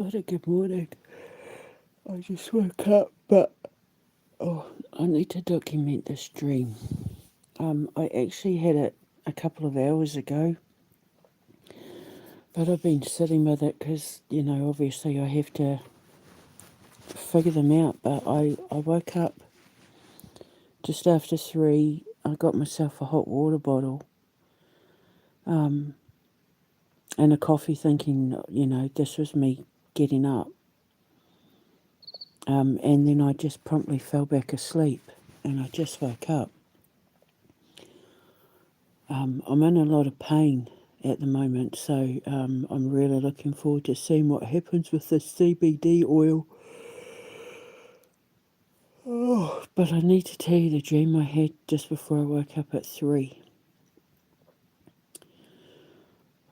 What a good morning. I just woke up, but I need to document this dream. I actually had it a couple of hours ago, but I've been sitting with it because, obviously I have to figure them out. But I woke up just after 3. I got myself a hot water bottle and a coffee, thinking, this was me getting up. And then I just promptly fell back asleep and I just woke up. I'm in a lot of pain at the moment, so I'm really looking forward to seeing what happens with this CBD oil. Oh, but I need to tell you the dream I had just before I woke up at 3.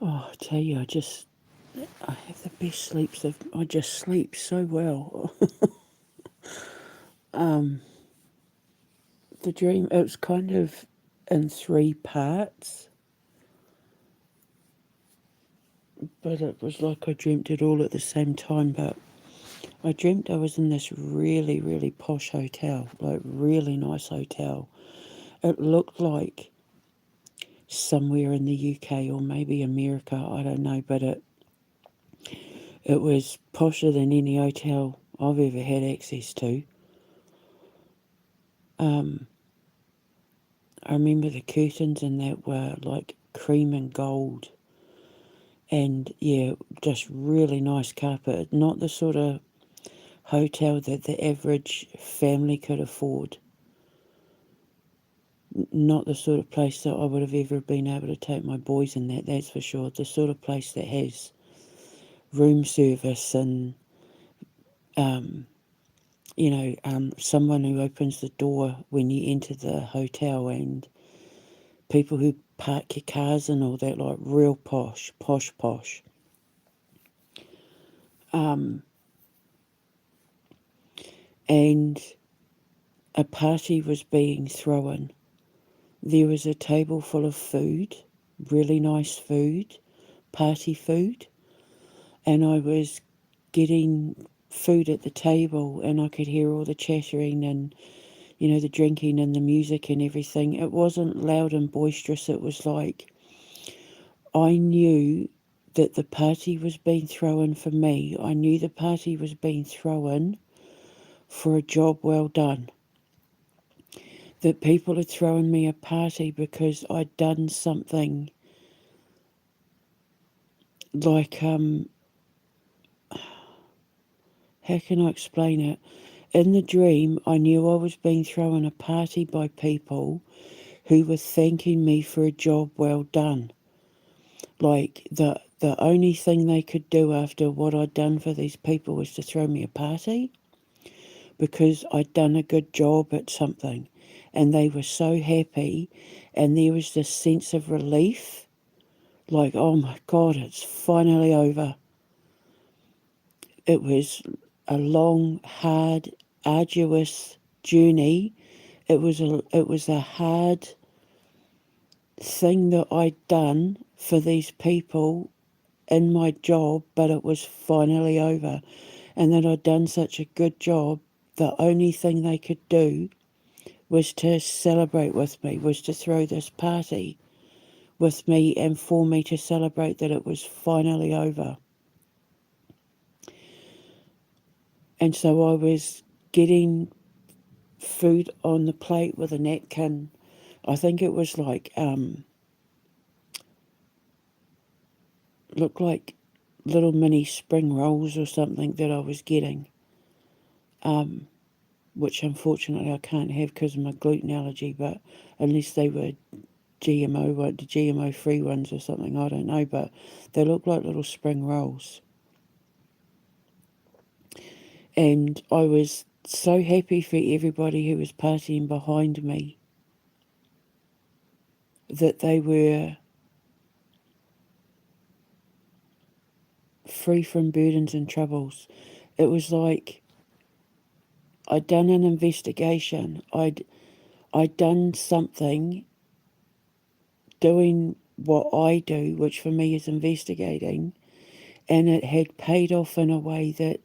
Oh, I tell you, I have the best sleeps. I just sleep so well. The dream, it was kind of in 3 parts, but it was like I dreamt it all at the same time. But I dreamt I was in this really, really posh hotel, like really nice hotel. It looked like somewhere in the UK or maybe America, I don't know, but it was posher than any hotel I've ever had access to. I remember the curtains and that were like cream and gold, and yeah, just really nice carpet. Not the sort of hotel that the average family could afford. Not the sort of place that I would have ever been able to take my boys in, that's for sure. The sort of place that has room service and, someone who opens the door when you enter the hotel, and people who park your cars and all that, like real posh, posh, posh. And a party was being thrown. There was a table full of food, really nice food, party food, and I was getting food at the table and I could hear all the chattering and, the drinking and the music and everything. It wasn't loud and boisterous. It was like I knew that the party was being thrown for me. I knew the party was being thrown for a job well done. That people had thrown me a party because I'd done something like, how can I explain it? In the dream, I knew I was being thrown a party by people who were thanking me for a job well done. Like the only thing they could do after what I'd done for these people was to throw me a party because I'd done a good job at something. And they were so happy, and there was this sense of relief, like, oh my God, it's finally over. It was a long, hard, arduous journey. It was a hard thing that I'd done for these people in my job, but it was finally over. And that I'd done such a good job, the only thing they could do was to celebrate with me, was to throw this party with me and for me to celebrate that it was finally over. And so I was getting food on the plate with a napkin. I think it was like, looked like little mini spring rolls or something that I was getting, which unfortunately I can't have because of my gluten allergy, but unless they were the GMO free ones or something, I don't know, but they look like little spring rolls. And I was so happy for everybody who was partying behind me that they were free from burdens and troubles. It was like I'd done an investigation. I'd done something doing what I do, which for me is investigating, and it had paid off in a way that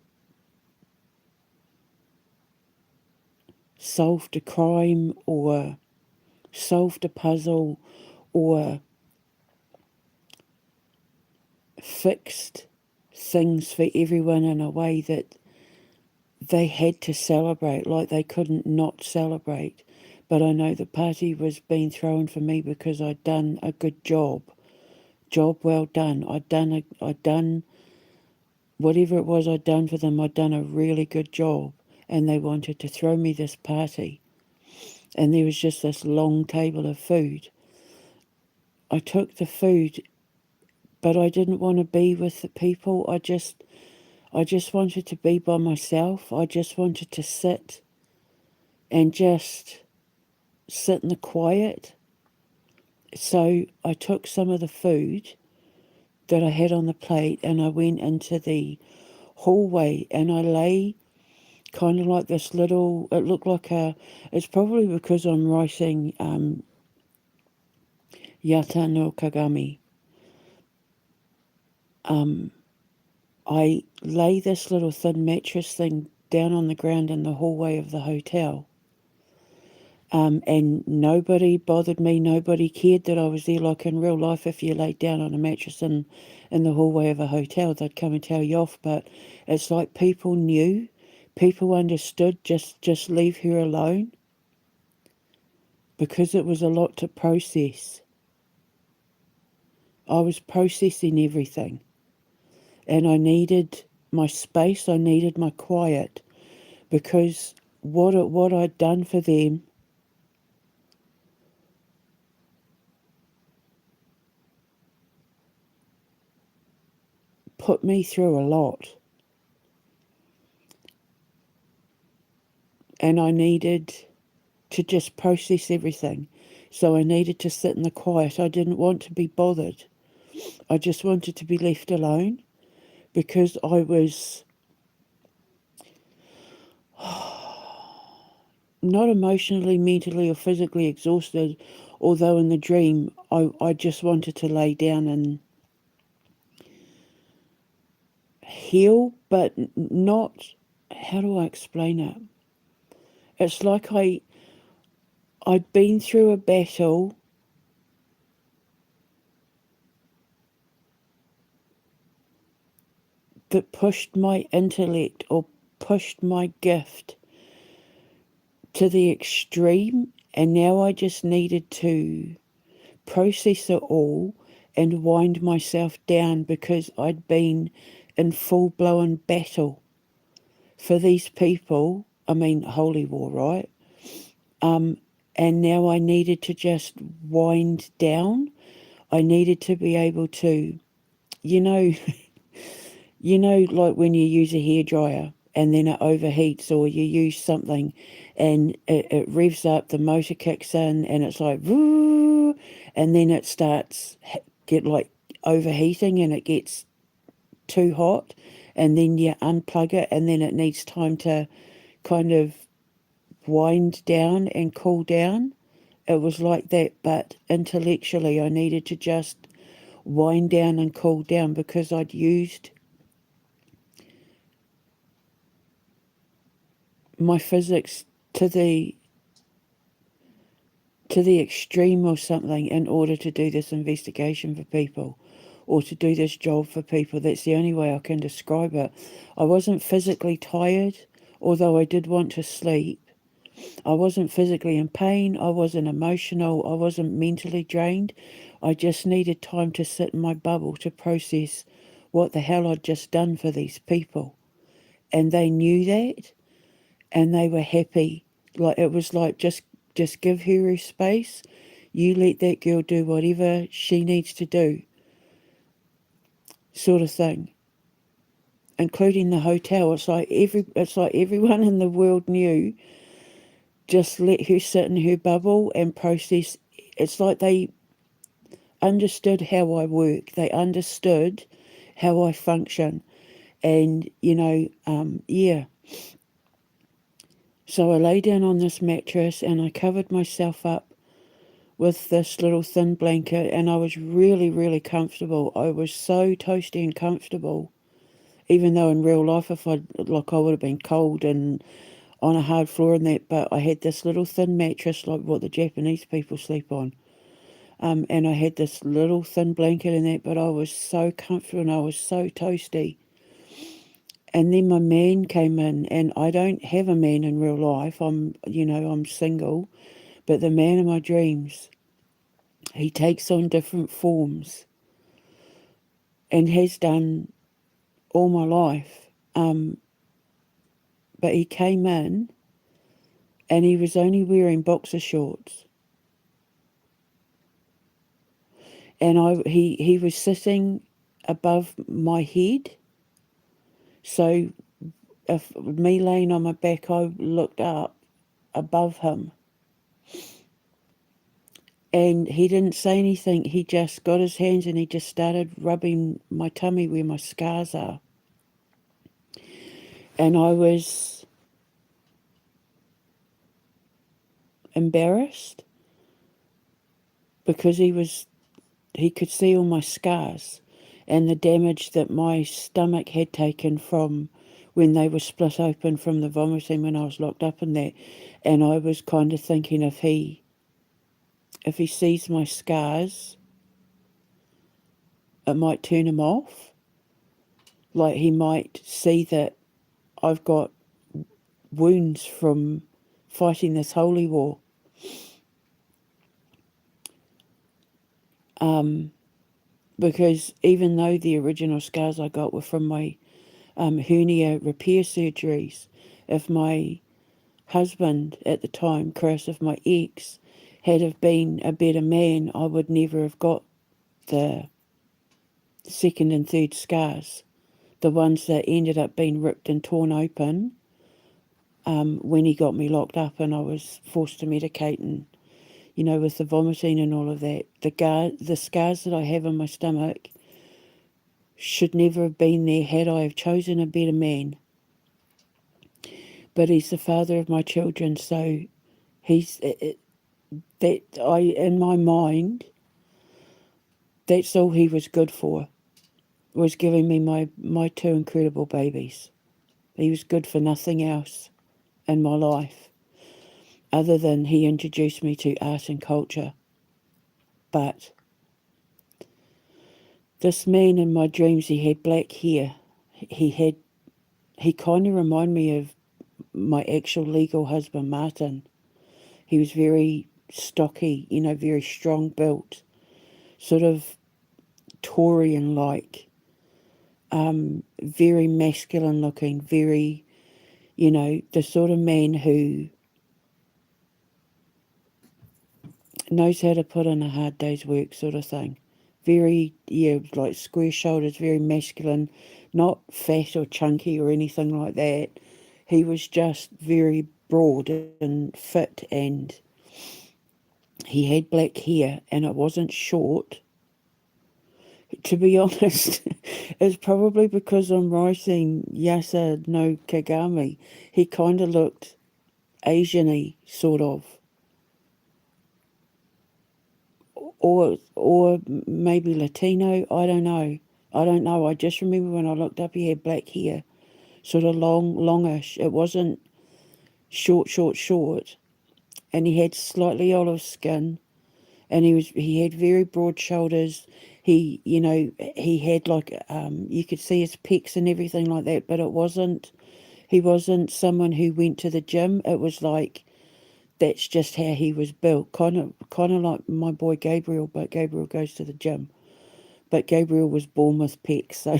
solved a crime or solved a puzzle or fixed things for everyone in a way that they had to celebrate, like they couldn't not celebrate. But I know the party was being thrown for me because I'd done a good job. Job well done. I'd done whatever it was I'd done for them. I'd done a really good job, and they wanted to throw me this party. And there was just this long table of food. I took the food, but I didn't want to be with the people. I just wanted to be by myself. I just wanted to sit and just sit in the quiet. So I took some of the food that I had on the plate and I went into the hallway and I lay kind of like this little, it looked like it's probably because I'm writing Yata no Kagami. I lay this little thin mattress thing down on the ground in the hallway of the hotel. And nobody bothered me, nobody cared that I was there. Like in real life, if you laid down on a mattress in the hallway of a hotel, they'd come and tell you off. But it's like people knew, people understood, just leave her alone. Because it was a lot to process. I was processing everything. And I needed my space, I needed my quiet. Because what I'd done for them put me through a lot. And I needed to just process everything. So I needed to sit in the quiet. I didn't want to be bothered. I just wanted to be left alone because I was not emotionally, mentally or physically exhausted, although in the dream I just wanted to lay down and heal, but not, how do I explain it? It's like I'd been through a battle that pushed my intellect or pushed my gift to the extreme, and now I just needed to process it all and wind myself down because I'd been in full-blown battle for these people. I mean, holy war, right? And now I needed to just wind down. I needed to be able to, you know, like when you use a hairdryer and then it overheats, or you use something and it revs up, the motor kicks in and it's like, woo, and then it starts get like overheating and it gets too hot, and then you unplug it and then it needs time to kind of wind down and cool down. It was like that, but intellectually I needed to just wind down and cool down because I'd used my physics to the extreme or something in order to do this investigation for people or to do this job for people. That's the only way I can describe it. I wasn't physically tired, although I did want to sleep. I wasn't physically in pain. I wasn't emotional. I wasn't mentally drained. I just needed time to sit in my bubble to process what the hell I'd just done for these people. And they knew that, and they were happy. Like it was like just give her space. You let that girl do whatever she needs to do, sort of thing. Including the hotel. It's like everyone in the world knew. Just let her sit in her bubble and process. It's like they understood how I work. They understood how I function. And, yeah. So I lay down on this mattress and I covered myself up with this little thin blanket, and I was really, really comfortable. I was so toasty and comfortable. even though in real life, if I would have been cold and on a hard floor and that, but I had this little thin mattress like what the Japanese people sleep on. And I had this little thin blanket and that, but I was so comfortable and I was so toasty. And then my man came in, and I don't have a man in real life. I'm single, but the man of my dreams, he takes on different forms and has done all my life. But he came in and he was only wearing boxer shorts. And he was sitting above my head. So if me laying on my back, I looked up above him. And he didn't say anything. He just got his hands and he just started rubbing my tummy where my scars are. And I was embarrassed because he could see all my scars and the damage that my stomach had taken from when they were split open from the vomiting when I was locked up in that. And I was kind of thinking if he sees my scars, it might turn him off. Like he might see that I've got wounds from fighting this holy war. Because even though the original scars I got were from my hernia repair surgeries, if my husband at the time, Chris, if my ex, had have been a better man, I would never have got the second and third scars, the ones that ended up being ripped and torn open when he got me locked up and I was forced to medicate and, with the vomiting and all of that. The scars that I have in my stomach should never have been there had I have chosen a better man. But he's the father of my children, so he's in my mind, that's all he was good for, was giving me my two incredible babies. He was good for nothing else in my life, other than he introduced me to art and culture. But this man in my dreams, he had black hair. He kind of reminded me of my actual legal husband, Martin. He was very stocky, very strong built, sort of Taurian-like, very masculine looking, very, the sort of man who knows how to put in a hard day's work sort of thing. Very, like square shoulders, very masculine, not fat or chunky or anything like that. He was just very broad and fit, and he had black hair and it wasn't short. To be honest, it's probably because I'm writing Yasa no Kagami. He kind of looked Asian-y, sort of. Or maybe Latino, I don't know. I just remember when I looked up, he had black hair, sort of longish. It wasn't short, and he had slightly olive skin, and he had very broad shoulders. He had like you could see his pecs and everything like that, but he wasn't someone who went to the gym. It was like that's just how he was built, kind of like my boy Gabriel, but Gabriel goes to the gym. But Gabriel was born with pecs, so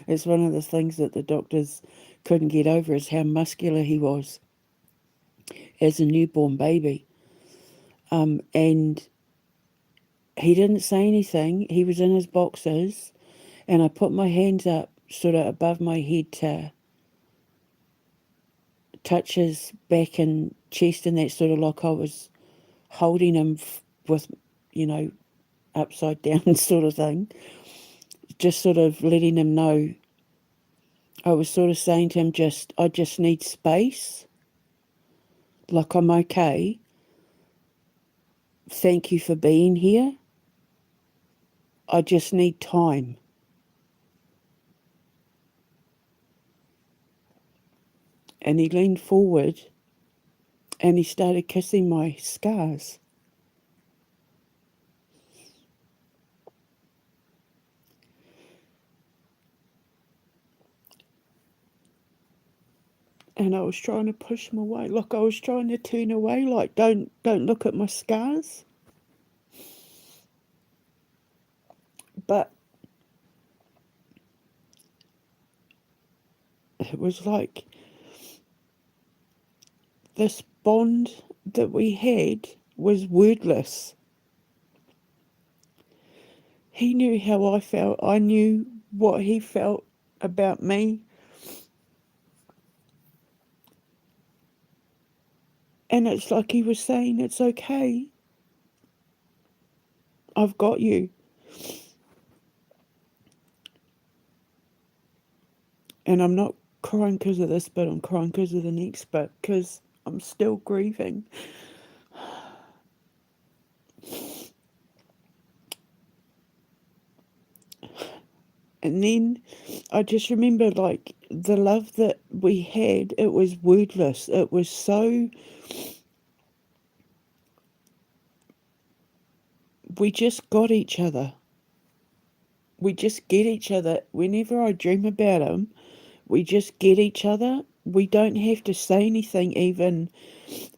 it's one of the things that the doctors couldn't get over is how muscular he was as a newborn baby. And he didn't say anything. He was in his boxers, and I put my hands up sort of above my head to touch his back and chest, and that sort of like I was holding him with, upside down sort of thing. Just sort of letting him know. I was sort of saying to him, I just need space. Like, I'm okay. Thank you for being here. I just need time. And he leaned forward and he started kissing my scars. And I was trying to push him away. Like, I was trying to turn away, like, don't look at my scars. But it was like this bond that we had was wordless. He knew how I felt. I knew what he felt about me. And it's like he was saying, it's okay. I've got you. And I'm not crying because of this bit, I'm crying because of the next bit, because I'm still grieving. And then I just remember, like, the love that we had, it was wordless. It was so... we just got each other. We just get each other. Whenever I dream about him, we just get each other. We don't have to say anything even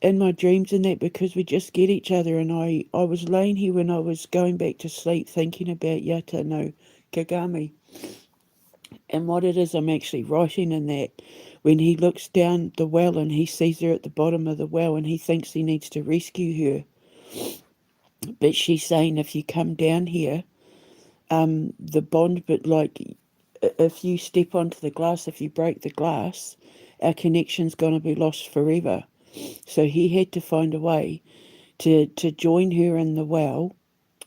in my dreams and that, because we just get each other. And I was laying here when I was going back to sleep thinking about Yata no Kagami. And what it is, I'm actually writing in that when he looks down the well and he sees her at the bottom of the well and he thinks he needs to rescue her. But she's saying, if you come down here, the bond, but like if you step onto the glass, if you break the glass, our connection's going to be lost forever. So he had to find a way to join her in the well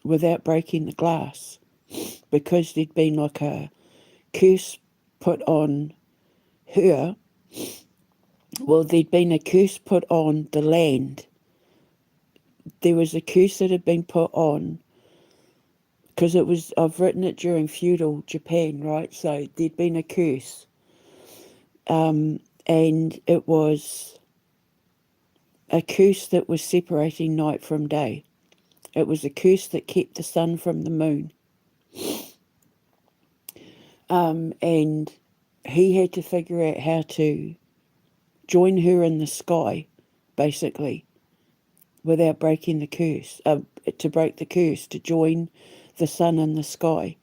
without breaking the glass, because there'd been like a curse put on her. Well, there'd been a curse put on the land. There was a curse that had been put on, because it was, I've written it during feudal Japan, right? So there'd been a curse. And it was a curse that was separating night from day. It was a curse that kept the sun from the moon. And he had to figure out how to join her in the sky, basically, without breaking the curse. To break the curse, to join the sun in the sky.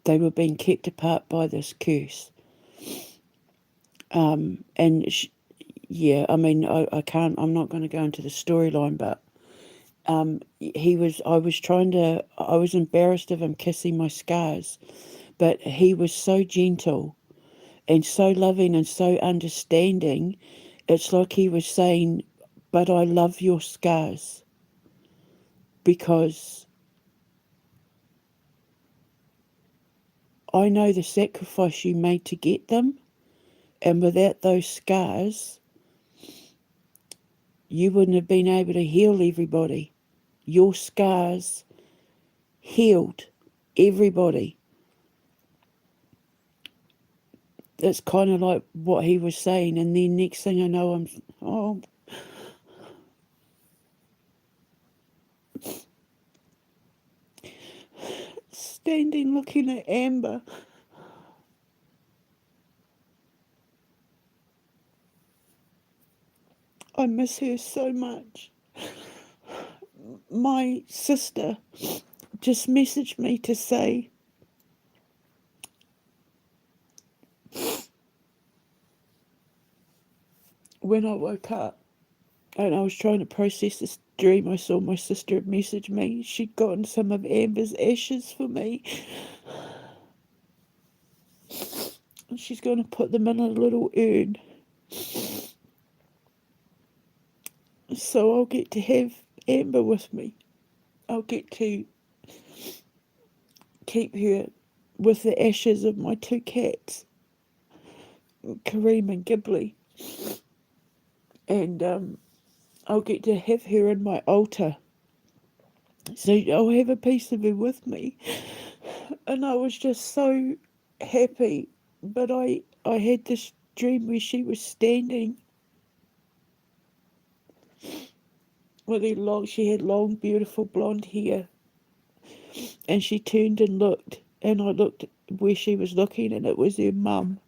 They were being kept apart by this curse. Yeah, I mean, I can't, I'm not going to go into the storyline, but I was embarrassed of him kissing my scars, but he was so gentle and so loving and so understanding. It's like he was saying, but I love your scars because I know the sacrifice you made to get them, and without those scars, you wouldn't have been able to heal everybody. Your scars healed everybody. That's kind of like what he was saying. And then next thing I know, I'm standing looking at Amber. I miss her so much. My sister just messaged me to say when I woke up and I was trying to process this dream, I saw my sister had messaged me. She'd gotten some of Amber's ashes for me. And she's going to put them in a little urn. So I'll get to have Amber with me. I'll get to keep her with the ashes of my two cats, Kareem and Ghibli. And I'll get to have her in my altar. So I'll have a piece of her with me. And I was just so happy. But I had this dream where she was standing with she had long, beautiful blonde hair. And she turned and looked, and I looked where she was looking, and it was her mum,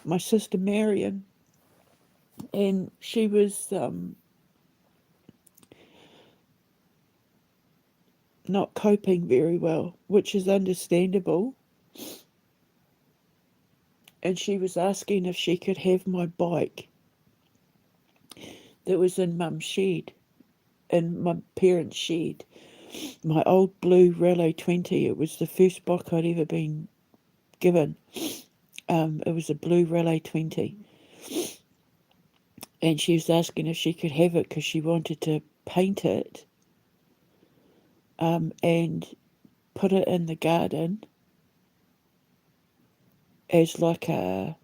my sister Marion. And she was not coping very well, which is understandable. And she was asking if she could have my bike that was in Mum's shed, in my parents' shed. My old blue Raleigh 20. It was the first bike I'd ever been given. It was a blue Raleigh 20. And she was asking if she could have it because she wanted to paint it and put it in the garden as like a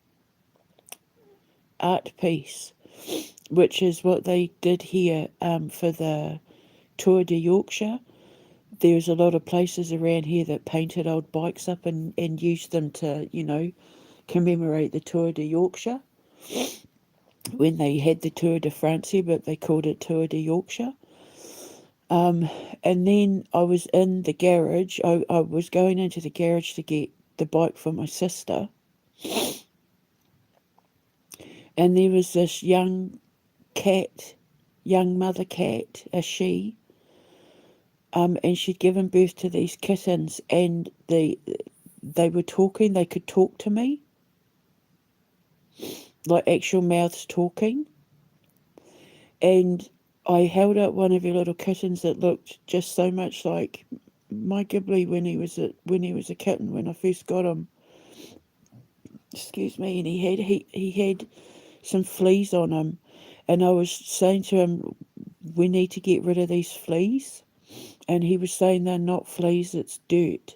art piece, which is what they did here for the Tour de Yorkshire. There's a lot of places around here that painted old bikes up and used them to, commemorate the Tour de Yorkshire when they had the Tour de France here, but they called it Tour de Yorkshire. And then I was in the garage. I was going into the garage to get the bike for my sister. And there was this young mother cat, a she, and she'd given birth to these kittens, and they were talking. They could talk to me, like actual mouths talking. And I held up one of her little kittens that looked just so much like my Ghibli when he was a kitten when I first got him. Excuse me, and he had some fleas on him, and I was saying to him, "We need to get rid of these fleas," and he was saying they're not fleas, it's dirt.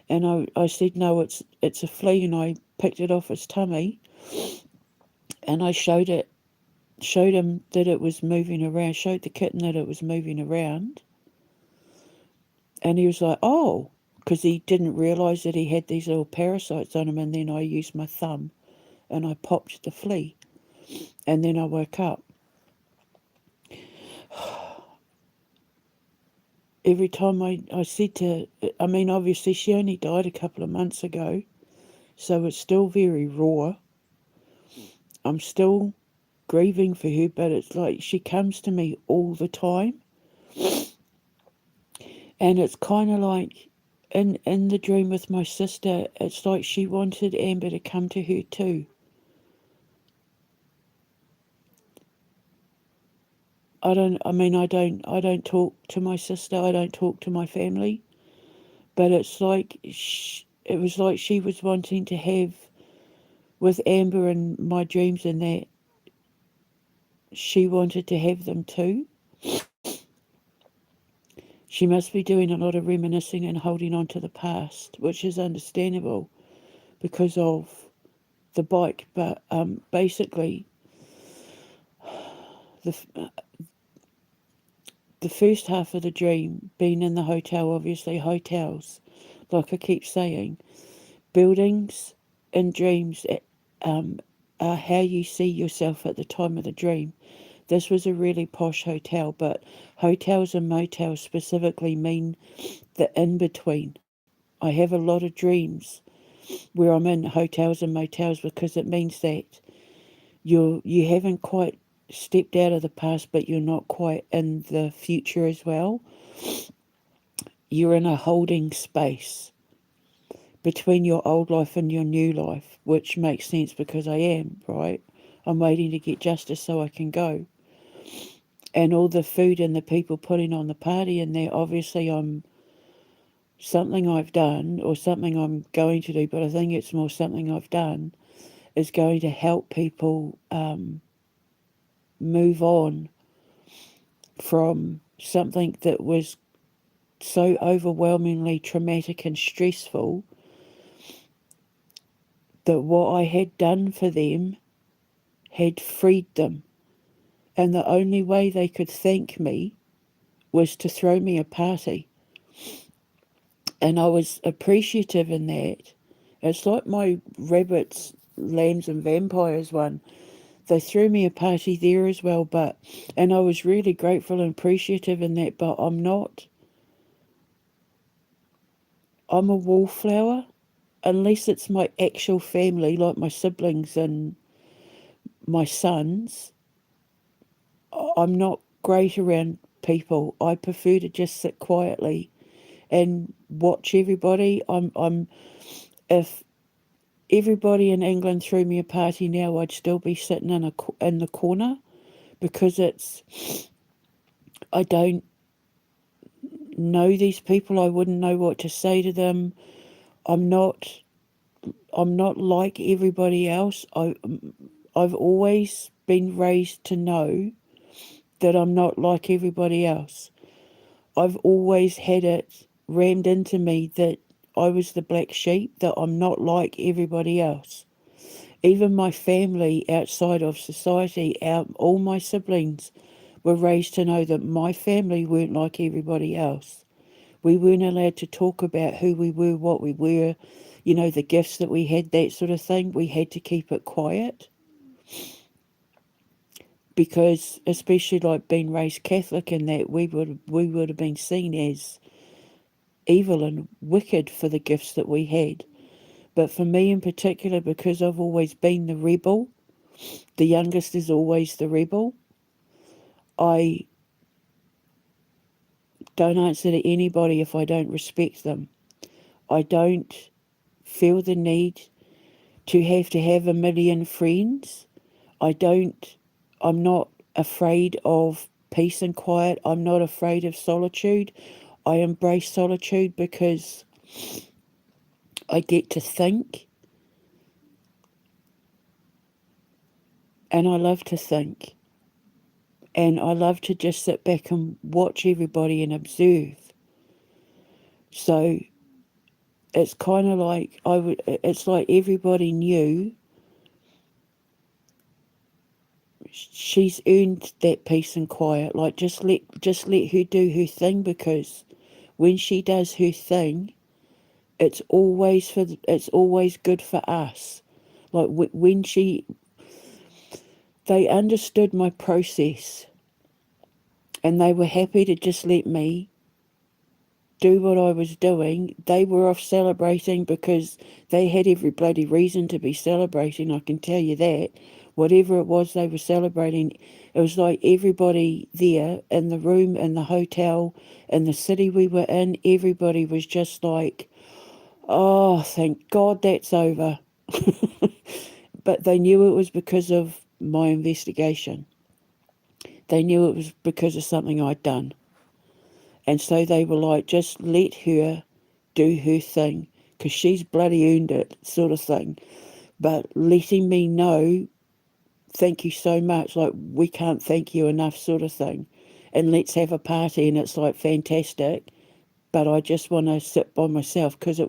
And I said, "No, it's a flea," and I picked it off his tummy, and I showed him that it was moving around, showed the kitten that it was moving around. And he was like, "Oh," because he didn't realise that he had these little parasites on him. And then I used my thumb and I popped the flea. And then I woke up. Every time I said to, I mean, obviously she only died a couple of months ago, so it's still very raw. I'm still grieving for her, but it's like she comes to me all the time. And it's kind of like in the dream with my sister, it's like she wanted Amber to come to her too. I don't talk to my sister. I don't talk to my family. But it's like it was like she was wanting to have with Amber and my dreams, and that she wanted to have them too. She must be doing a lot of reminiscing and holding on to the past, which is understandable because of the bike. But basically, the the first half of the dream, being in the hotel, obviously hotels, like I keep saying, buildings and dreams are how you see yourself at the time of the dream. This was a really posh hotel, but hotels and motels specifically mean the in-between. I have a lot of dreams where I'm in hotels and motels because it means that you haven't quite stepped out of the past, but you're not quite in the future as well. You're in a holding space between your old life and your new life, which makes sense because I am, right? I'm waiting to get justice so I can go. And all the food and the people putting on the party in there, obviously something I've done or something I'm going to do, but I think it's more something I've done, is going to help people move on from something that was so overwhelmingly traumatic and stressful, that what I had done for them had freed them. And the only way they could thank me was to throw me a party. And I was appreciative in that. It's like my rabbits, lambs and vampires one. They threw me a party there as well, and I was really grateful and appreciative in that, but I'm a wallflower. Unless it's my actual family, like my siblings and my sons, I'm not great around people. I prefer to just sit quietly and watch everybody. If everybody in England threw me a party now, I'd still be sitting in the corner, because I don't know these people. I wouldn't know what to say to them. I'm not like everybody else. I've always been raised to know that I'm not like everybody else. I've always had it rammed into me that I was the black sheep, that I'm not like everybody else. Even my family outside of society, all my siblings were raised to know that my family weren't like everybody else. We weren't allowed to talk about who we were, what we were, the gifts that we had, that sort of thing. We had to keep it quiet, because especially like being raised Catholic, and that we would have been seen as evil and wicked for the gifts that we had. But for me in particular, because I've always been the rebel, the youngest is always the rebel, I don't answer to anybody if I don't respect them. I don't feel the need to have a million friends. I'm not afraid of peace and quiet. I'm not afraid of solitude. I embrace solitude because I get to think, and I love to think. And I love to just sit back and watch everybody and observe. So it's kind of like it's like everybody knew she's earned that peace and quiet. Like just let her do her thing, because when she does her thing, it's always good for us. Like when they understood my process, and they were happy to just let me do what I was doing. They were off celebrating because they had every bloody reason to be celebrating, I can tell you that. Whatever it was they were celebrating, it was like everybody there in the room, in the hotel, in the city we were in, everybody was just like, oh, thank God that's over. But they knew it was because of my investigation. They knew it was because of something I'd done. And so they were like, just let her do her thing, because she's bloody earned it, sort of thing. But letting me know, thank you so much, like, we can't thank you enough, sort of thing. And let's have a party. And it's like, fantastic. But I just want to sit by myself, because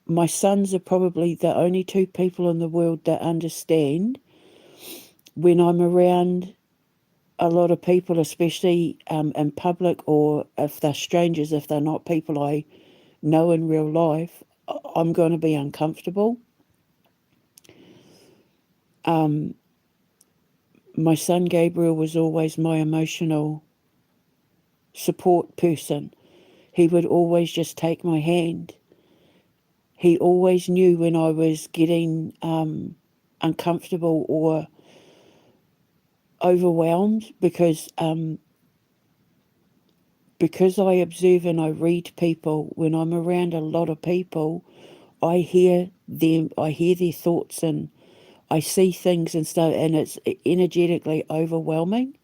my sons are probably the only two people in the world that understand when I'm around a lot of people, especially in public, or if they're strangers, if they're not people I know in real life, I'm going to be uncomfortable. My son Gabriel was always my emotional support person. He would always just take my hand. He always knew when I was getting uncomfortable or overwhelmed, because I observe and I read people. When I'm around a lot of people, I hear their thoughts, and I see things and stuff, and it's energetically overwhelming.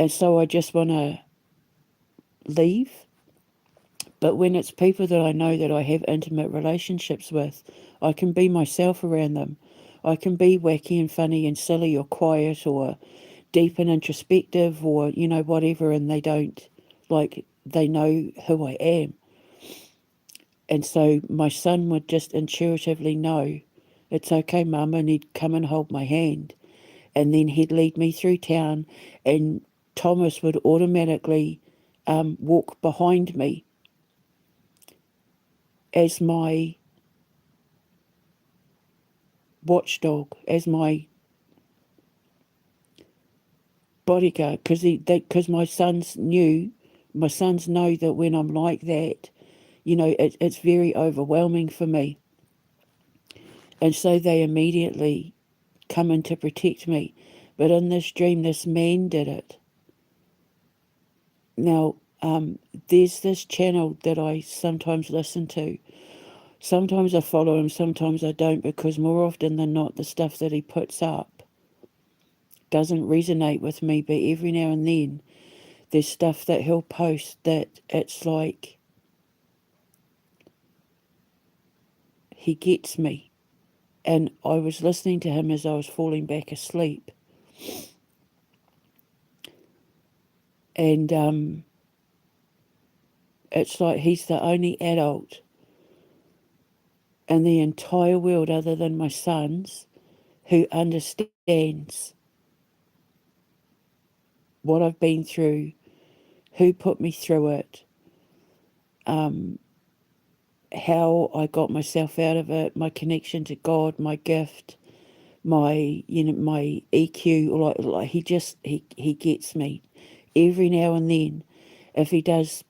And so I just want to leave. But when it's people that I know, that I have intimate relationships with, I can be myself around them. I can be wacky and funny and silly or quiet or deep and introspective, or, whatever, and they know who I am. And so my son would just intuitively know, it's okay, Mum, and he'd come and hold my hand. And then he'd lead me through town, and Thomas would automatically walk behind me as my watchdog, as my bodyguard, because my sons know that when I'm like that, it's very overwhelming for me. And so they immediately come in to protect me. But in this dream, this man did it. Now, there's this channel that I sometimes listen to. Sometimes I follow him, sometimes I don't, because more often than not, the stuff that he puts up doesn't resonate with me. But every now and then, there's stuff that he'll post that it's like he gets me. And I was listening to him as I was falling back asleep. And it's like he's the only adult in the entire world other than my sons who understands what I've been through, who put me through it, how I got myself out of it, my connection to God, my gift, my EQ. Like he gets me. Every now and then, if he does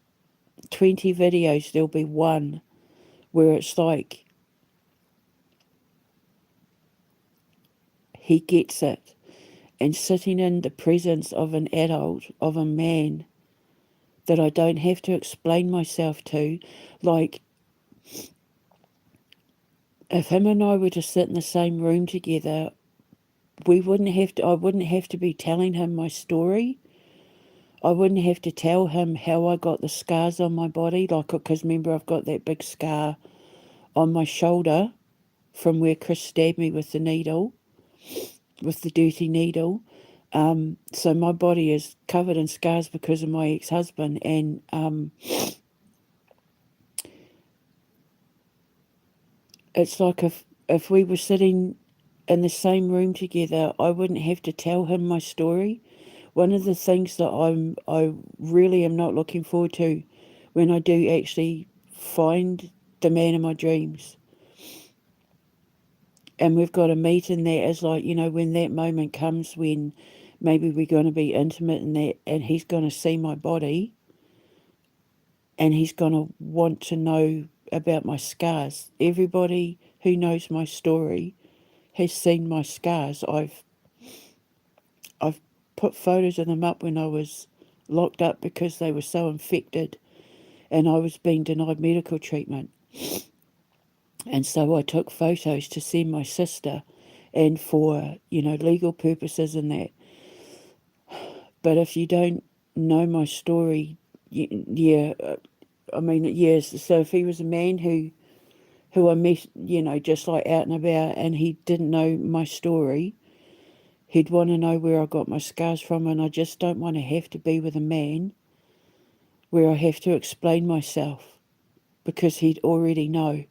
20 videos, there'll be one where it's like he gets it. And sitting in the presence of an adult, of a man that I don't have to explain myself to, like if him and I were to sit in the same room together, I wouldn't have to be telling him my story. I wouldn't have to tell him how I got the scars on my body, because remember I've got that big scar on my shoulder from where Chris stabbed me with the needle, with the dirty needle. So my body is covered in scars because of my ex-husband, and it's like if we were sitting in the same room together, I wouldn't have to tell him my story. One of the things that I really am not looking forward to when I do actually find the man of my dreams, and we've got to meet in that, is like, when that moment comes when maybe we're going to be intimate in that, and he's going to see my body, and he's going to want to know about my scars. Everybody who knows my story has seen my scars. I've put photos of them up when I was locked up because they were so infected and I was being denied medical treatment. And so I took photos to send my sister and for, legal purposes and that. But if you don't know my story, yes. So if he was a man who I met, just like out and about, and he didn't know my story, he'd want to know where I got my scars from, and I just don't want to have to be with a man where I have to explain myself, because he'd already know.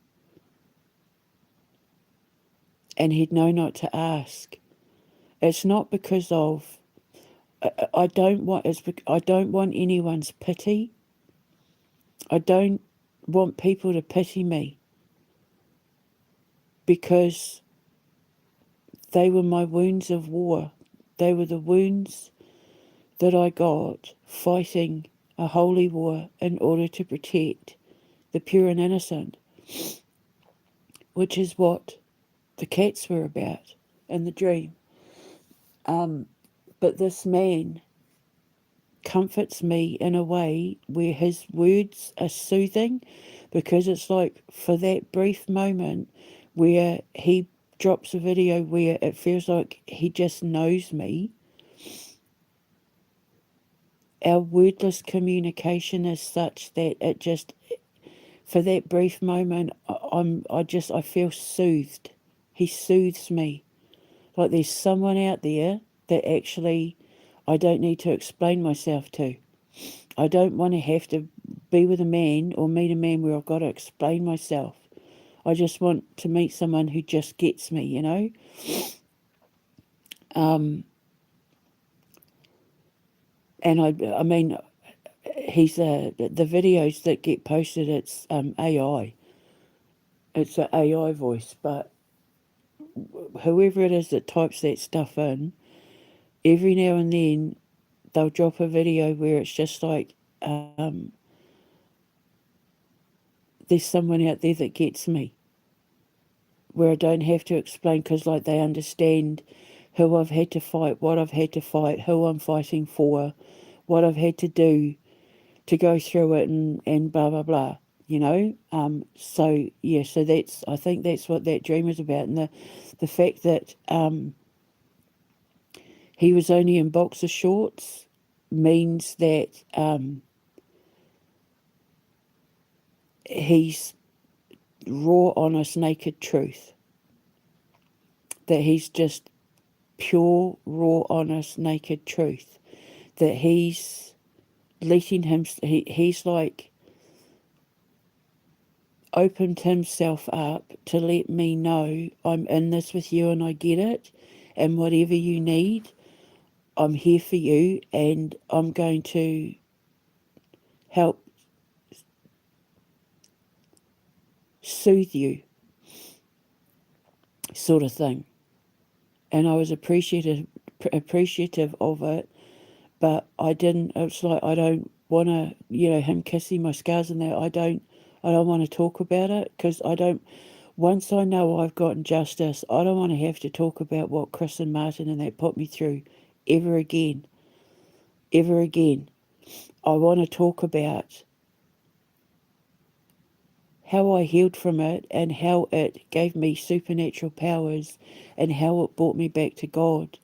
And he'd know not to ask. It's not because of, I don't want anyone's pity. I don't want people to pity me, because they were my wounds of war. They were the wounds that I got fighting a holy war in order to protect the pure and innocent, which is what the cats were about in the dream. But this man comforts me in a way where his words are soothing, because it's like for that brief moment where he drops a video where it feels like he just knows me, our wordless communication is such that it just, for that brief moment, I feel soothed. He soothes me. Like there's someone out there that actually I don't need to explain myself to. I don't want to have to be with a man or meet a man where I've got to explain myself. I just want to meet someone who just gets me, And I mean, the videos that get posted, it's AI. It's an AI voice, but whoever it is that types that stuff in, every now and then they'll drop a video where it's just like, there's someone out there that gets me, where I don't have to explain because like they understand who I've had to fight, what I've had to fight, who I'm fighting for, what I've had to do to go through it, and blah blah blah, you know. So yeah, so that's, I think that's what that dream is about, and the fact that he was only in boxer shorts means that he's raw, honest, naked truth. That he's just pure, raw, honest, naked truth. That he's letting him, he's like opened himself up to let me know I'm in this with you and I get it, and whatever you need, I'm here for you, and I'm going to help soothe you, sort of thing. And I was appreciative of it, but I didn't. It's like I don't want to, him kissing my scars and that. I don't want to talk about it because I don't. Once I know I've gotten justice, I don't want to have to talk about what Chris and Martin and that put me through ever again. Ever again. I want to talk about how I healed from it and how it gave me supernatural powers and how it brought me back to God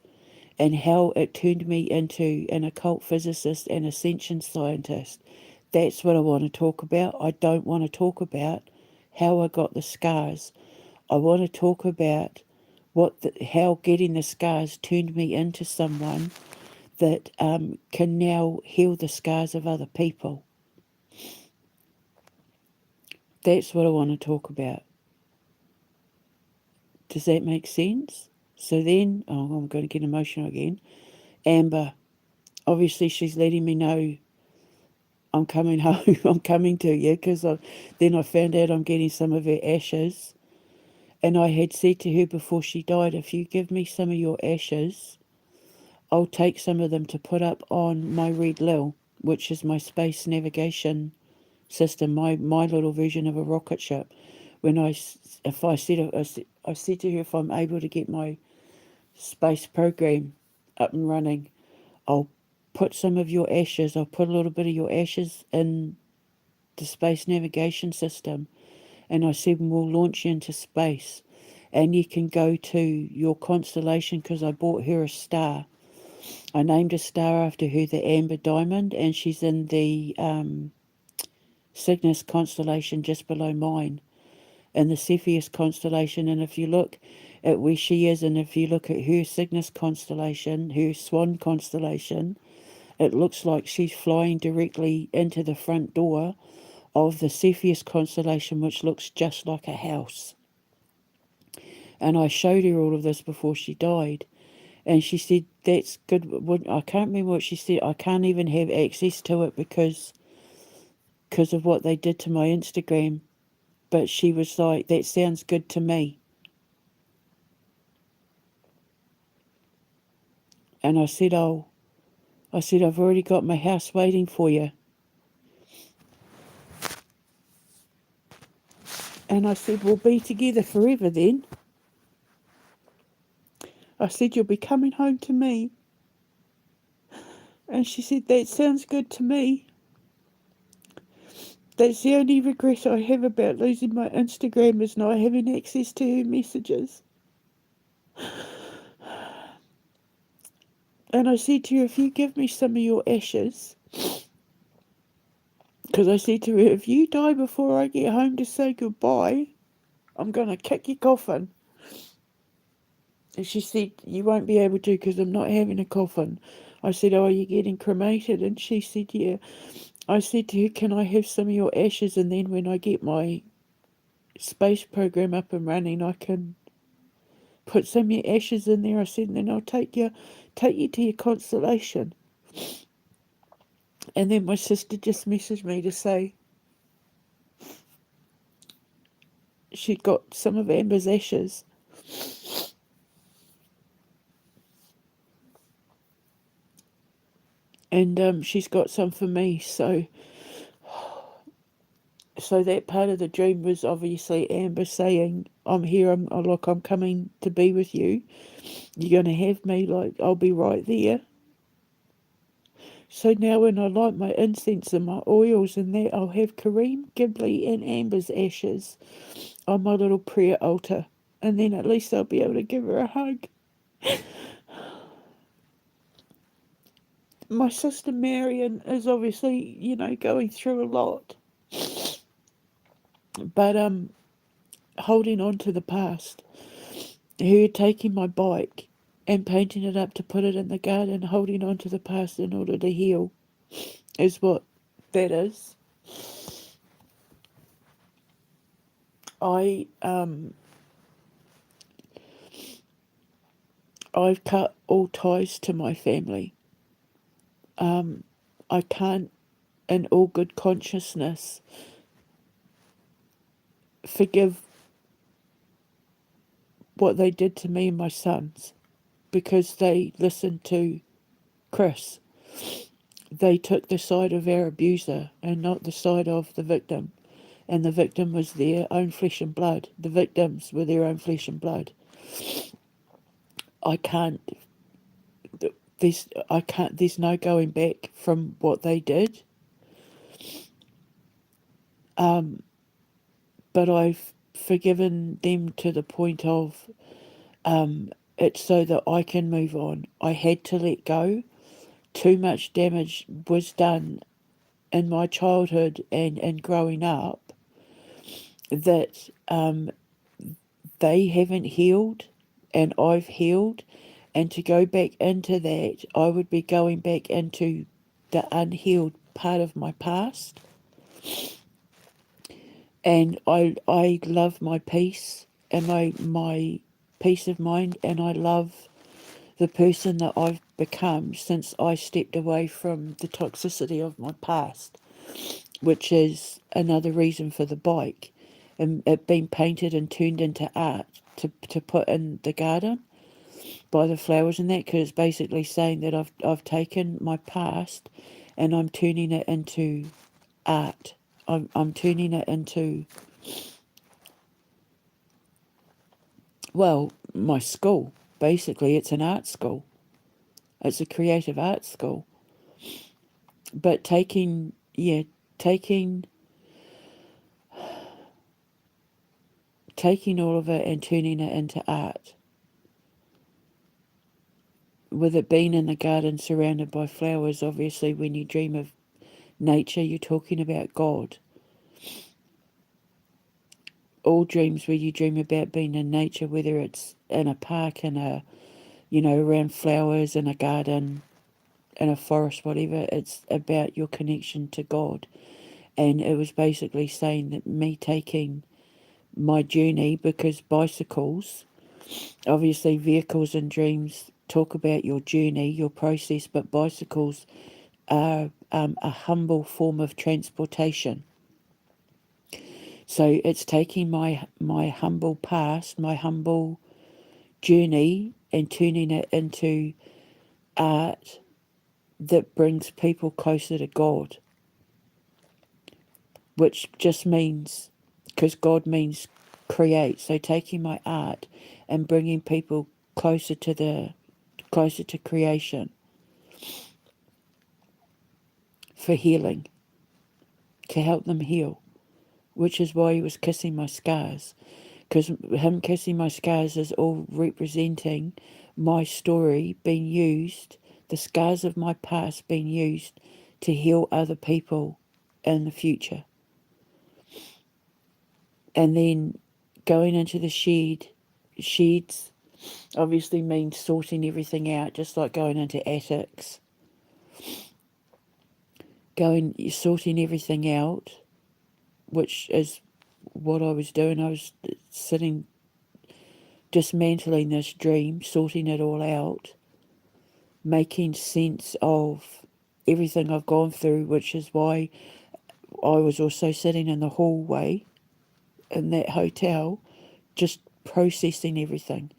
and how it turned me into an occult physicist and ascension scientist. That's what I want to talk about. I don't want to talk about how I got the scars. I want to talk about how getting the scars turned me into someone that can now heal the scars of other people. That's what I want to talk about. Does that make sense? So then, I'm going to get emotional again. Amber, obviously she's letting me know I'm coming home. I'm coming to you because then I found out I'm getting some of her ashes. And I had said to her before she died, if you give me some of your ashes, I'll take some of them to put up on my Red Lil, which is my space navigation system, my little version of a rocket ship. I said to her, if I'm able to get my space program up and running, I'll put some of your ashes, I'll put a little bit of your ashes in the space navigation system. And I said, we'll launch you into space. And you can go to your constellation because I bought her a star. I named a star after her, the Amber Diamond, and she's in the Cygnus constellation just below mine, in the Cepheus constellation. And if you look at where she is, and if you look at her Cygnus constellation, her Swan constellation, it looks like she's flying directly into the front door of the Cepheus constellation, which looks just like a house. And I showed her all of this before she died. And she said, that's good. I can't remember what she said. I can't even have access to it because of what they did to my Instagram. But she was like, that sounds good to me. And I said, I've already got my house waiting for you. And I said, we'll be together forever then. I said, you'll be coming home to me. And she said, that sounds good to me. That's the only regret I have about losing my Instagram is not having access to her messages. And I said to her, if you give me some of your ashes, because I said to her, if you die before I get home to say goodbye, I'm going to kick your coffin. And she said, you won't be able to because I'm not having a coffin. I said, oh, are you getting cremated? And she said, yeah. I said to her, can I have some of your ashes, and then when I get my space program up and running, I can put some of your ashes in there. I said, and then I'll take you to your constellation. And then my sister just messaged me to say she'd got some of Amber's ashes. And she's got some for me, so that part of the dream was obviously Amber saying, I'm here, I'm coming to be with you. You're going to have me, like, I'll be right there. So now when I light my incense and my oils and that, I'll have Kareem, Ghibli and Amber's ashes on my little prayer altar. And then at least I'll be able to give her a hug. My sister Marion is obviously, going through a lot. But holding on to the past. Her taking my bike and painting it up to put it in the garden, holding on to the past in order to heal, is what that is. I've cut all ties to my family. I can't, in all good consciousness, forgive what they did to me and my sons because they listened to Chris. They took the side of our abuser and not the side of the victim. And the victim was their own flesh and blood. The victims were their own flesh and blood. I can't, there's no going back from what they did. But I've forgiven them to the point of, it's so that I can move on. I had to let go. Too much damage was done in my childhood and growing up that they haven't healed and I've healed. And to go back into that, I would be going back into the unhealed part of my past. And I love my peace and my peace of mind, and I love the person that I've become since I stepped away from the toxicity of my past, which is another reason for the bike and it being painted and turned into art to put in the garden by the flowers and that, because it's basically saying that I've taken my past and I'm turning it into art. I'm turning it into, well, my school. Basically, it's an art school. It's a creative art school. But taking all of it and turning it into art. With it being in the garden surrounded by flowers, obviously when you dream of nature, you're talking about God. All dreams where you dream about being in nature, whether it's in a park, around flowers, in a garden, in a forest, whatever, it's about your connection to God. And it was basically saying that me taking my journey, because bicycles, obviously vehicles and dreams talk about your journey, your process, but bicycles are a humble form of transportation. So it's taking my humble past, my humble journey, and turning it into art that brings people closer to God. Which just means, because God means create, so taking my art and bringing people closer to creation for healing, to help them heal, which is why he was kissing my scars, because him kissing my scars is all representing my story being used, the scars of my past being used to heal other people in the future. And then going into the sheds obviously means sorting everything out, just like going into attics. Sorting everything out, which is what I was doing. I was sitting, dismantling this dream, sorting it all out, making sense of everything I've gone through, which is why I was also sitting in the hallway in that hotel, just processing everything,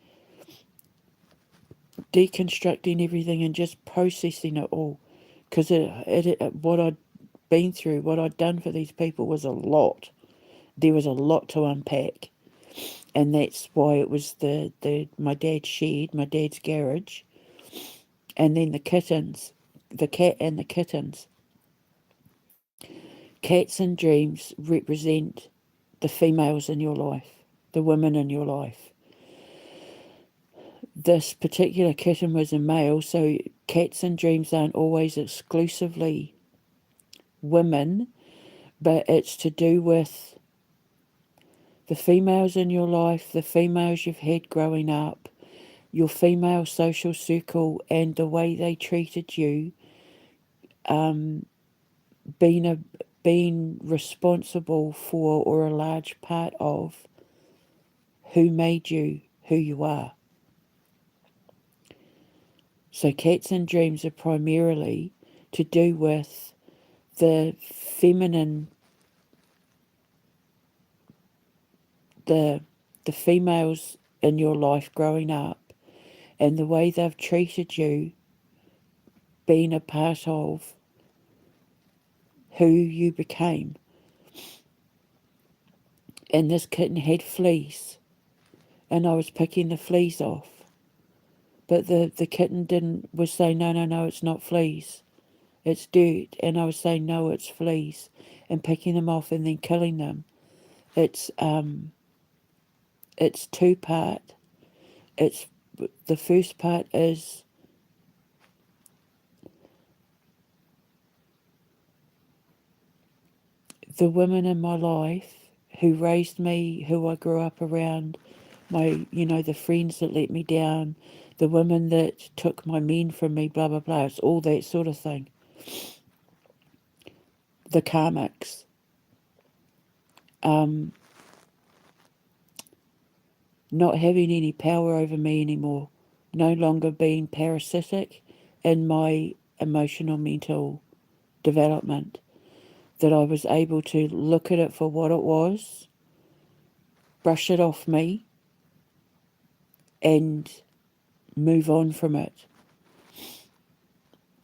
deconstructing everything and just processing it all. Because what I'd been through, what I'd done for these people was a lot. There was a lot to unpack. And that's why it was my dad's shed, my dad's garage, and then the kittens, the cat and the kittens. Cats and dreams represent the females in your life, the women in your life. This particular kitten was a male, so cats and dreams aren't always exclusively women, but it's to do with the females in your life, the females you've had growing up, your female social circle, and the way they treated you, being responsible for or a large part of who made you who you are. So cats and dreams are primarily to do with the feminine, the females in your life growing up, and the way they've treated you, being a part of who you became. And this kitten had fleas, and I was picking the fleas off. But the kitten was saying, no, it's not fleas, it's dirt. And I was saying, no, it's fleas, and picking them off and then killing them. It's two-part. It's the first part is the women in my life who raised me, who I grew up around, the friends that let me down, the women that took my men from me, blah, blah, blah. It's all that sort of thing. The karmics. Not having any power over me anymore. No longer being parasitic in my emotional, mental development. That I was able to look at it for what it was, brush it off me, and move on from it.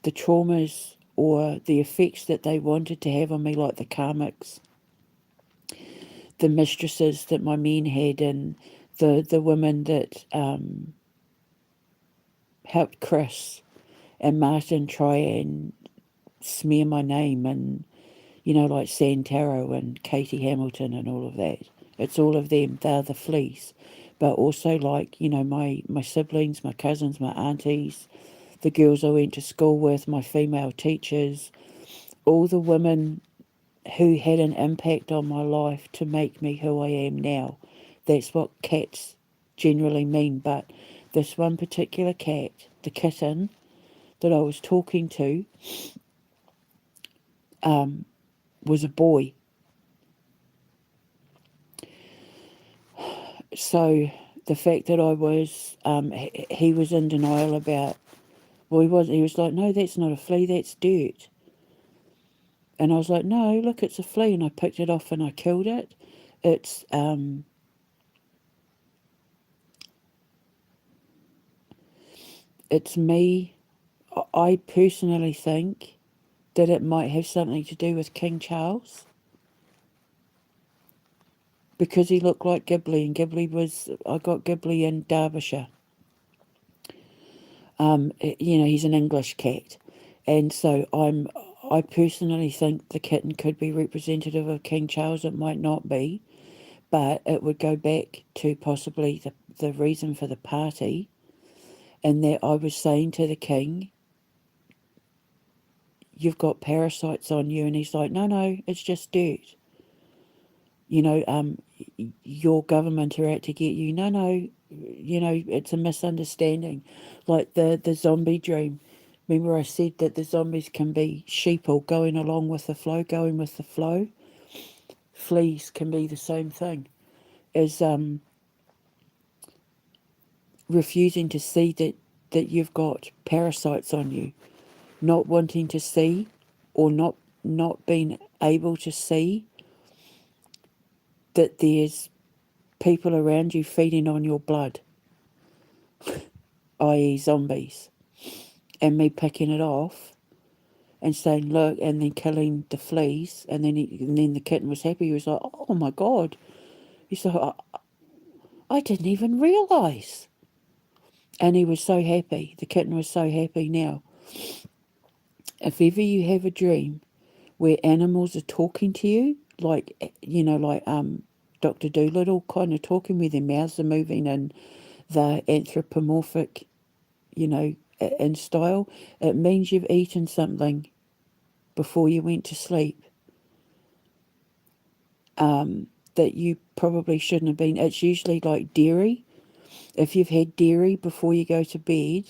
The traumas or the effects that they wanted to have on me, like the karmics, the mistresses that my men had, and the women that helped Chris and Martin try and smear my name, and like Santaro and Katie Hamilton and all of that. It's all of them. They're the fleas. But also my siblings, my cousins, my aunties, the girls I went to school with, my female teachers, all the women who had an impact on my life to make me who I am now. That's what cats generally mean. But this one particular cat, the kitten that I was talking to, was a boy. So the fact that I was, he was in denial about, he was like, no, that's not a flea, that's dirt. And I was like, no, look, it's a flea. And I picked it off and I killed it. It's me. I personally think that it might have something to do with King Charles, because he looked like Ghibli, and I got Ghibli in Derbyshire. He's an English cat. And so I personally think the kitten could be representative of King Charles. It might not be, but it would go back to possibly the reason for the party, and that I was saying to the king, you've got parasites on you. And he's like, no, it's just dirt. Your government are out to get you. No, it's a misunderstanding. Like the zombie dream. Remember I said that the zombies can be sheeple going along with the flow, going with the flow. Fleas can be the same thing as refusing to see that you've got parasites on you. not wanting to see, or not being able to see that there's people around you feeding on your blood, i.e. zombies, and me picking it off and saying, look, and then killing the fleas, and then the kitten was happy. He was like, oh my God. He's like, I didn't even realise. And he was so happy. The kitten was so happy now. If ever you have a dream where animals are talking to you, like, like Dr. Dolittle kind of talking, where their mouths are moving and they're anthropomorphic, in style, it means you've eaten something before you went to sleep that you probably shouldn't have been. It's usually like dairy. If you've had dairy before you go to bed,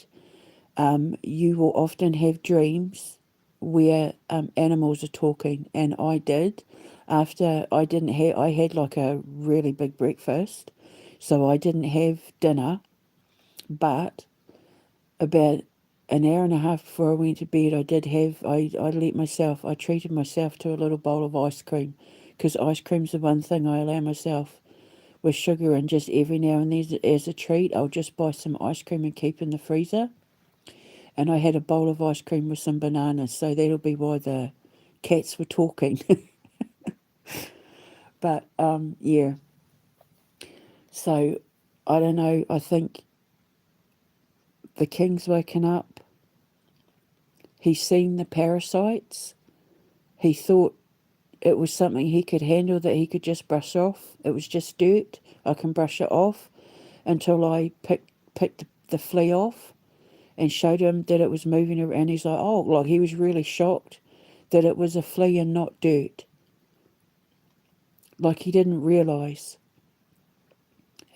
you will often have dreams where animals are talking. And I did. After I had like a really big breakfast, so I didn't have dinner. But about an hour and a half before I went to bed, I treated myself to a little bowl of ice cream, because ice cream's the one thing I allow myself with sugar, and just every now and then as a treat, I'll just buy some ice cream and keep in the freezer. And I had a bowl of ice cream with some bananas, so that'll be why the cats were talking. But yeah, so I don't know. I think the king's woken up. He's seen the parasites. He thought it was something he could handle, that he could just brush off. It was just dirt. I can brush it off, until I picked the flea off and showed him that it was moving around. And he's like, oh, like he was really shocked that it was a flea and not dirt. Like he didn't realise.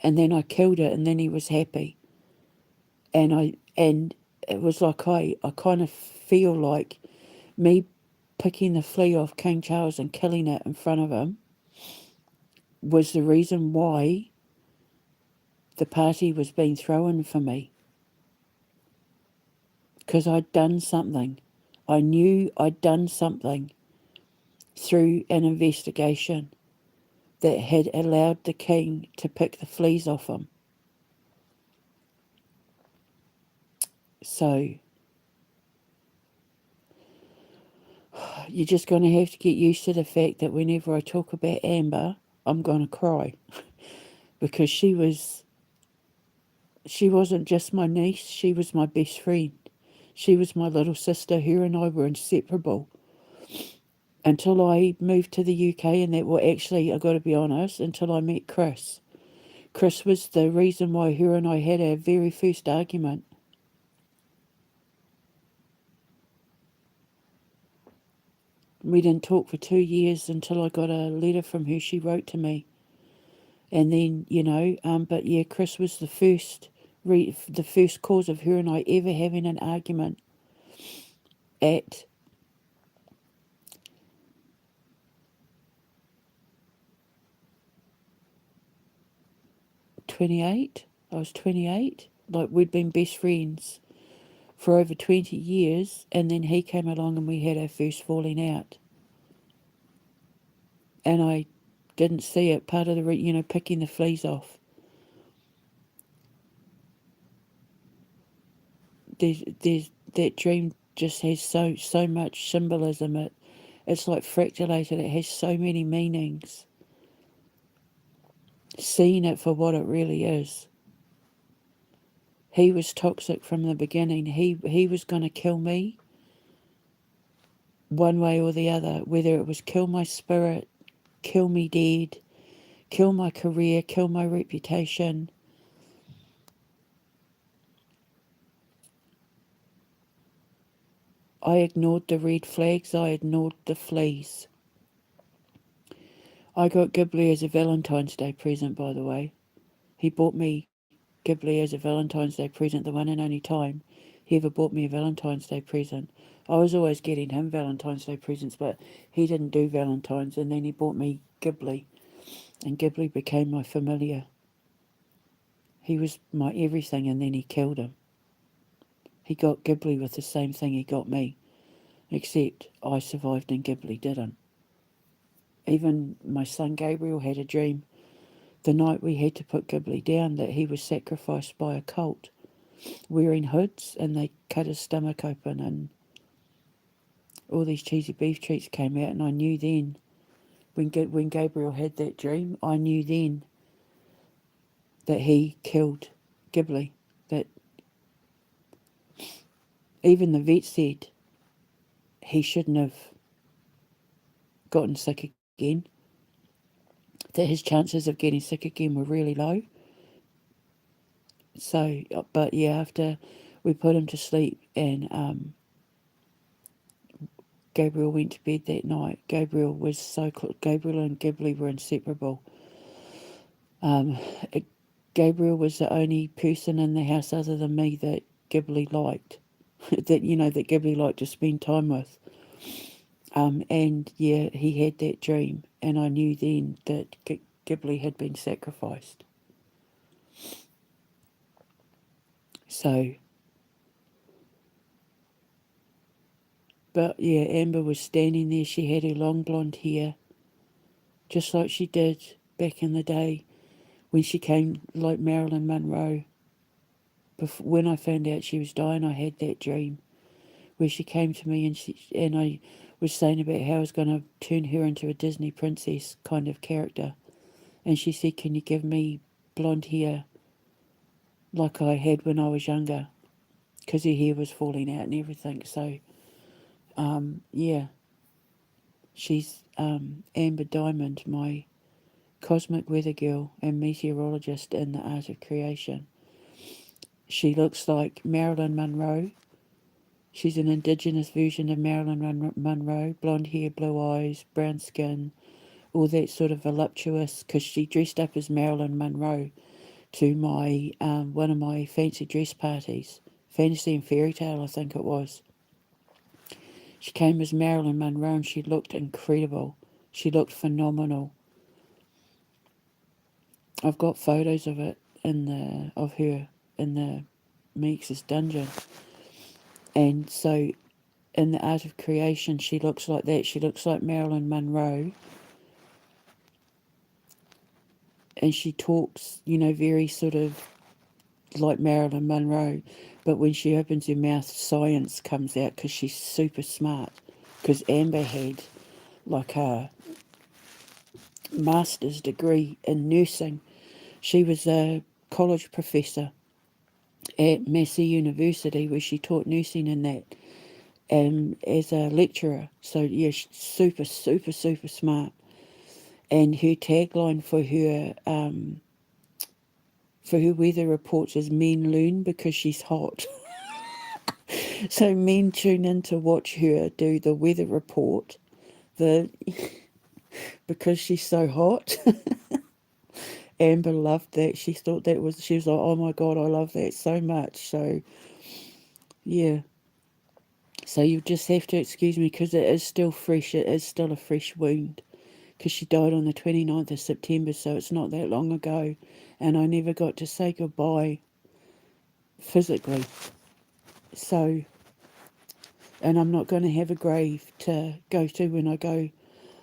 And then I killed it, and then he was happy. And it was like I kind of feel like me picking the flea off King Charles and killing it in front of him was the reason why the party was being thrown for me. Because I'd done something. I knew I'd done something through an investigation that had allowed the king to pick the fleas off him. So you're just going to have to get used to the fact that whenever I talk about Amber, I'm going to cry. Because she wasn't just my niece, she was my best friend. She was my little sister. Her and I were inseparable. Until I moved to the UK, and I got to be honest, until I met Chris. Chris was the reason why her and I had our very first argument. We didn't talk for 2 years until I got a letter from her she wrote to me. And then, but yeah, Chris was the first cause of her and I ever having an argument at 28. I was 28. Like, we'd been best friends for over 20 years, and then he came along and we had our first falling out. And I didn't see it, part of the, picking the fleas off. There's that dream just has so much symbolism. It's like fractalated. It has so many meanings. Seeing it for what it really is. He was toxic from the beginning. He was going to kill me one way or the other, whether it was kill my spirit, kill me dead, kill my career, kill my reputation. I ignored the red flags. I ignored the fleas. I got Ghibli as a Valentine's Day present, by the way. He bought me Ghibli as a Valentine's Day present, the one and only time he ever bought me a Valentine's Day present. I was always getting him Valentine's Day presents, but he didn't do Valentine's, and then he bought me Ghibli, and Ghibli became my familiar. He was my everything, and then he killed him. He got Ghibli with the same thing he got me. except I survived and Ghibli didn't. Even my son Gabriel had a dream the night we had to put Ghibli down that he was sacrificed by a cult wearing hoods, and they cut his stomach open and all these cheesy beef treats came out. And I knew then, when Gabriel had that dream, I knew then that he killed Ghibli. That even the vet said he shouldn't have gotten sick again, that his chances of getting sick again were really low. So, but yeah, after we put him to sleep and Gabriel went to bed that night, Gabriel was so close. Gabriel and Ghibli were inseparable. Gabriel was the only person in the house other than me that Ghibli liked, that Ghibli liked to spend time with. And yeah, he had that dream, and I knew then that Ghibli had been sacrificed. So, but yeah, Amber was standing there. She had her long blonde hair, just like she did back in the day when she came, like Marilyn Monroe. When I found out she was dying, I had that dream where she came to me and I was saying about how I was going to turn her into a Disney princess kind of character. And she said, "Can you give me blonde hair like I had when I was younger?" Because her hair was falling out and everything. So, yeah, she's Amber Diamond, my cosmic weather girl and meteorologist in the art of creation. She looks like Marilyn Monroe. She's an indigenous version of Marilyn Monroe. Blonde hair, blue eyes, brown skin, all that sort of voluptuous, because she dressed up as Marilyn Monroe to my one of my fancy dress parties. Fantasy and Fairy Tale, I think it was. She came as Marilyn Monroe and she looked incredible. She looked phenomenal. I've got photos of it of her in the Meeks' dungeon. And so in the art of creation, she looks like that. She looks like Marilyn Monroe. And she talks, very sort of like Marilyn Monroe. But when she opens her mouth, science comes out because she's super smart. Because Amber had like a master's degree in nursing. She was a college professor at Massey University where she taught nursing and that as a lecturer. So yeah, she's super, super, super smart. And her tagline for her weather reports is "Men learn because she's hot." So men tune in to watch her do the weather report, because she's so hot. Amber loved that. She was like, "Oh my God, I love that so much." So yeah. So you just have to excuse me because it is still fresh. It is still a fresh wound. Because she died on the 29th of September, so it's not that long ago. And I never got to say goodbye physically. So, and I'm not going to have a grave to go to when I go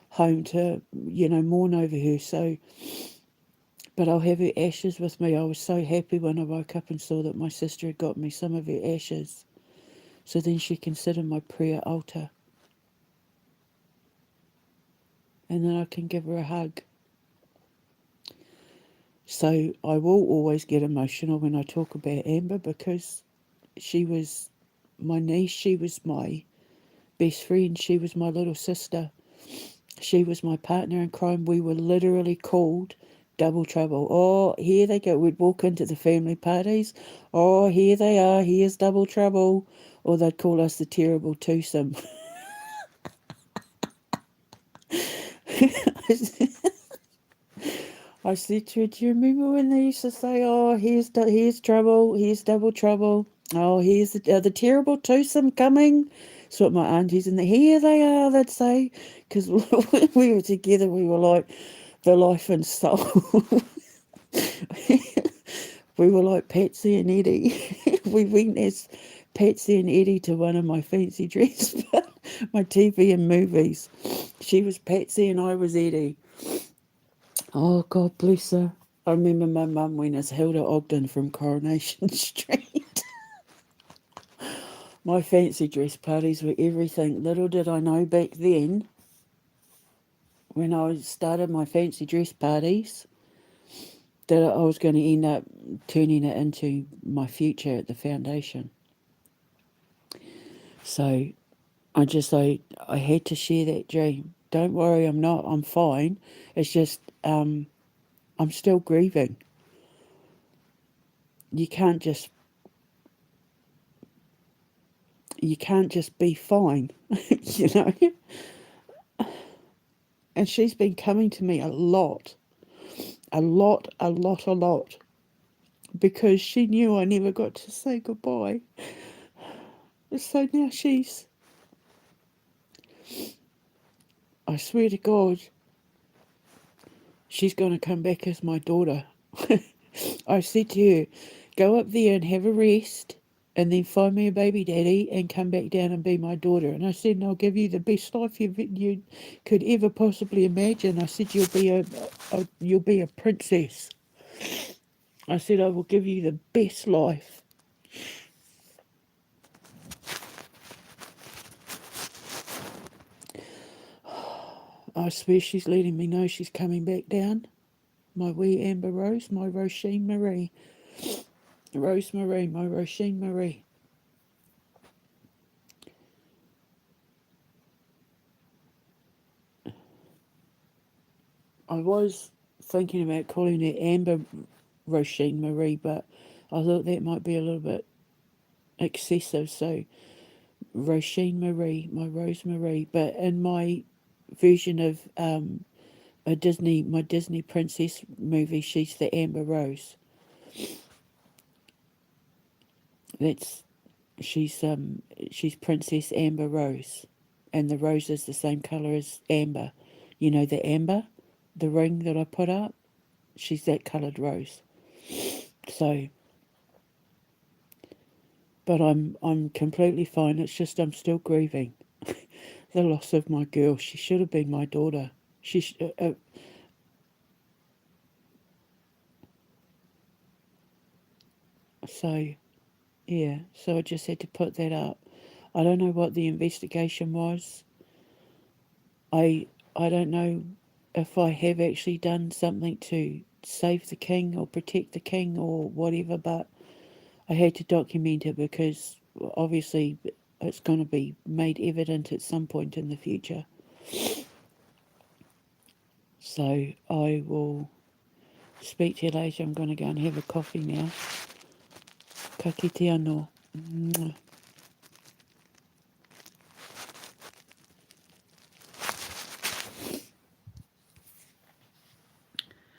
home to, mourn over her. So, but I'll have her ashes with me. I was so happy when I woke up and saw that my sister had got me some of her ashes. So then she can sit in my prayer altar. And then I can give her a hug. So I will always get emotional when I talk about Amber because she was my niece, she was my best friend, she was my little sister, she was my partner in crime. We were literally called Double Trouble. Oh, here they go. We'd walk into the family parties. Oh, here they are. Here's Double Trouble. Or they'd call us the Terrible Twosome. I said to her, "Do you remember when they used to say, oh, here's trouble, here's Double Trouble. Oh, here's the Terrible Twosome coming." That's what my aunties and here they are, they'd say. Because when we were together, we were like the life and soul. We were like Patsy and Eddie. We went as Patsy and Eddie to one of my fancy dress my TV and movies. She was Patsy and I was Eddie. Oh, God bless her. I remember my mum went as Hilda Ogden from Coronation Street. My fancy dress parties were everything. Little did I know back then, when I started my fancy dress parties, that I was going to end up turning it into my future at the foundation. So I had to share that dream. Don't worry, I'm fine. It's just, I'm still grieving. You can't just be fine, you know? And she's been coming to me a lot, because she knew I never got to say goodbye. So now I swear to God, she's going to come back as my daughter. I said to her, go up there and have a rest, and then find me a baby daddy and come back down and be my daughter. And I said, and I'll give you the best life you could ever possibly imagine. I said, you'll be a princess. I said, I will give you the best life. I swear she's letting me know she's coming back down. My wee Amber Rose, my Roisin Marie. Rosemary, my Roisin Marie. I was thinking about calling her Amber Roisin Marie, but I thought that might be a little bit excessive. So Roisin Marie, my Rosemary. But in my version of my Disney princess movie, she's the Amber Rose. That's she's Princess Amber Rose, and the rose is the same colour as amber. You know the amber, the ring that I put up. She's that coloured rose. So, but I'm completely fine. It's just I'm still grieving the loss of my girl. She should have been my daughter. So yeah. So I just had to put that up. I don't know what the investigation was. I don't know if I have actually done something to save the king or protect the king or whatever, but I had to document it because obviously it's going to be made evident at some point in the future. So I will speak to you later. I'm going to go and have a coffee now. Ka kite anō. Mwah.